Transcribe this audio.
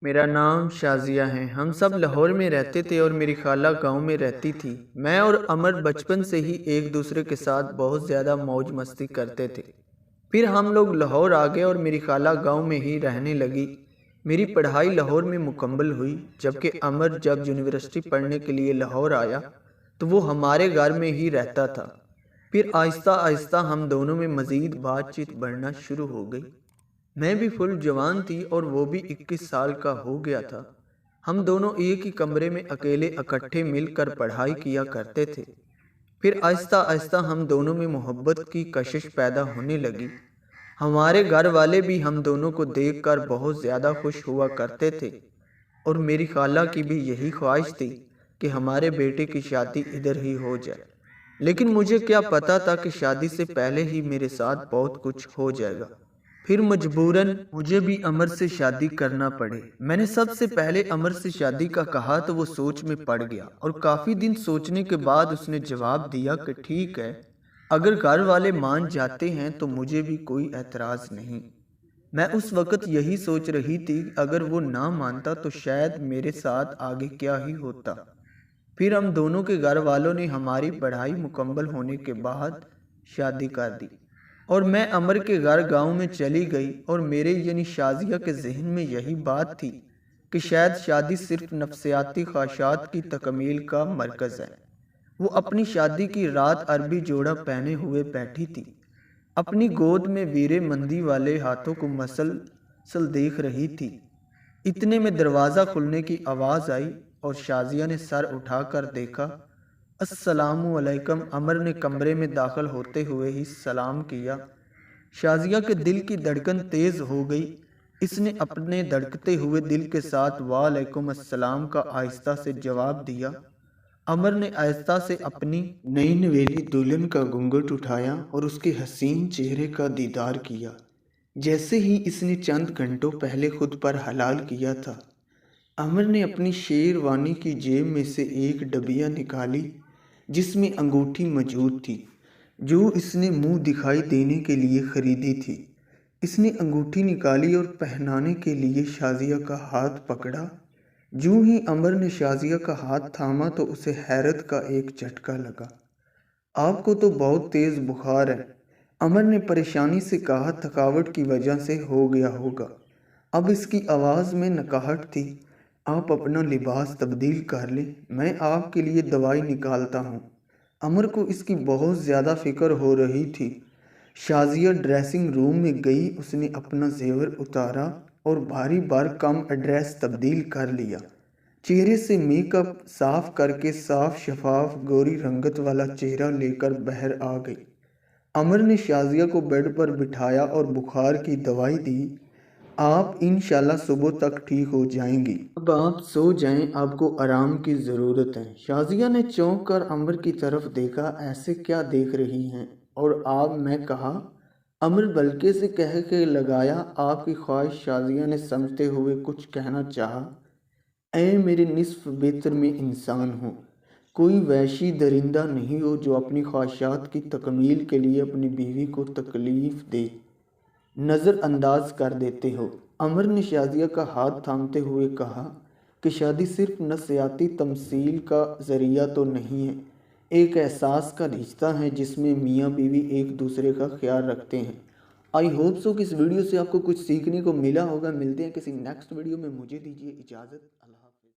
मेरा नाम शाज़िया है। हम सब लाहौर में रहते थे और मेरी खाला गांव में रहती थी। मैं और अमर बचपन से ही एक दूसरे के साथ बहुत ज़्यादा मौज मस्ती करते थे। फिर हम लोग लाहौर आ गए और मेरी खाला गांव में ही रहने लगी। मेरी पढ़ाई लाहौर में मुकम्मल हुई, जबकि अमर जब यूनिवर्सिटी पढ़ने के लिए लाहौर आया तो वो हमारे घर में ही रहता था। फिर आहिस्ता आहिस्ता हम दोनों में मज़ीद बातचीत बढ़ना शुरू हो गई। मैं भी फुल जवान थी और वो भी 21 साल का हो गया था। हम दोनों एक ही कमरे में अकेले इकट्ठे मिलकर पढ़ाई किया करते थे। फिर आहिस्ता आहिस्ता हम दोनों में मोहब्बत की कशिश पैदा होने लगी। हमारे घर वाले भी हम दोनों को देखकर बहुत ज़्यादा खुश हुआ करते थे और मेरी खाला की भी यही ख्वाहिश थी कि हमारे बेटे की शादी इधर ही हो जाए। लेकिन मुझे क्या पता था कि शादी से पहले ही मेरे साथ बहुत कुछ हो जाएगा। फिर मजबूरन मुझे भी अमर से शादी करना पड़े। मैंने सबसे पहले अमर से शादी का कहा तो वो सोच में पड़ गया और काफ़ी दिन सोचने के बाद उसने जवाब दिया कि ठीक है, अगर घर वाले मान जाते हैं तो मुझे भी कोई एतराज़ नहीं। मैं उस वक़्त यही सोच रही थी, अगर वो ना मानता तो शायद मेरे साथ आगे क्या ही होता। फिर हम दोनों के घर वालों ने हमारी पढ़ाई मुकम्मल होने के बाद शादी कर दी और मैं अमर के घर गांव में चली गई। और मेरे यानी शाजिया के जहन में यही बात थी कि शायद शादी सिर्फ नफ्सियाती ख्वाहिशात की तकमील का मरकज़ है। वो अपनी शादी की रात अरबी जोड़ा पहने हुए बैठी थी, अपनी गोद में वीरे मंदी वाले हाथों को मसलसल देख रही थी। इतने में दरवाज़ा खुलने की आवाज़ आई और शाजिया ने सर उठाकर देखा। अस्सलामु अलैकुम। अमर ने कमरे में दाखिल होते हुए ही सलाम किया। शाजिया के दिल की धड़कन तेज़ हो गई। इसने अपने धड़कते हुए दिल के साथ वालेकुम अस्सलाम का आहिस्ता से जवाब दिया। अमर ने आहिस्ता से अपनी नई नवेली दुल्हन का घूंघट उठाया और उसके हसीन चेहरे का दीदार किया, जैसे ही इसने चंद घंटों पहले खुद पर हलाल किया था। अमर ने अपनी शेरवानी की जेब में से एक डबिया निकाली जिसमें अंगूठी मौजूद थी, जो इसने मुंह दिखाई देने के लिए खरीदी थी। इसने अंगूठी निकाली और पहनाने के लिए शाजिया का हाथ पकड़ा। यूं ही अमर ने शाजिया का हाथ थामा तो उसे हैरत का एक झटका लगा। आपको तो बहुत तेज़ बुखार है, अमर ने परेशानी से कहा। थकावट की वजह से हो गया होगा। अब इसकी आवाज़ में नकाहट थी। आप अपना लिबास तब्दील कर लें, मैं आपके लिए दवाई निकालता हूँ। अमर को इसकी बहुत ज़्यादा फिक्र हो रही थी। शाजिया ड्रेसिंग रूम में गई। उसने अपना जेवर उतारा और भारी भरकम ड्रेस तब्दील कर लिया। चेहरे से मेकअप साफ करके साफ शफाफ गोरी रंगत वाला चेहरा लेकर बाहर आ गई। अमर ने शाजिया को बेड पर बिठाया और बुखार की दवाई दी। आप इंशाल्लाह सुबह तक ठीक हो जाएंगी। अब आप सो जाएं, आपको आराम की ज़रूरत है। शाजिया ने चौंक कर अमर की तरफ देखा। ऐसे क्या देख रही हैं? और आप? मैं कहा। अमर बल्कि से कह के लगाया। आपकी ख्वाहिश, शाजिया ने समझते हुए कुछ कहना चाहा। ऐ मेरे निस्फ बेहतर में इंसान हो, कोई वहशी दरिंदा नहीं हो जो अपनी ख्वाहिशात की तकमील के लिए अपनी बीवी को तकलीफ़ दे, नज़रअंदाज कर देते हो। अमर ने शाजिया का हाथ थामते हुए कहा कि शादी सिर्फ नस्याती तमसील का ज़रिया तो नहीं है, एक एहसास का रिश्ता है जिसमें मियाँ बीवी एक दूसरे का ख्याल रखते हैं। आई होप सो कि इस वीडियो से आपको कुछ सीखने को मिला होगा। मिलते हैं किसी नेक्स्ट वीडियो में। मुझे दीजिए इजाज़त। अल्लाह।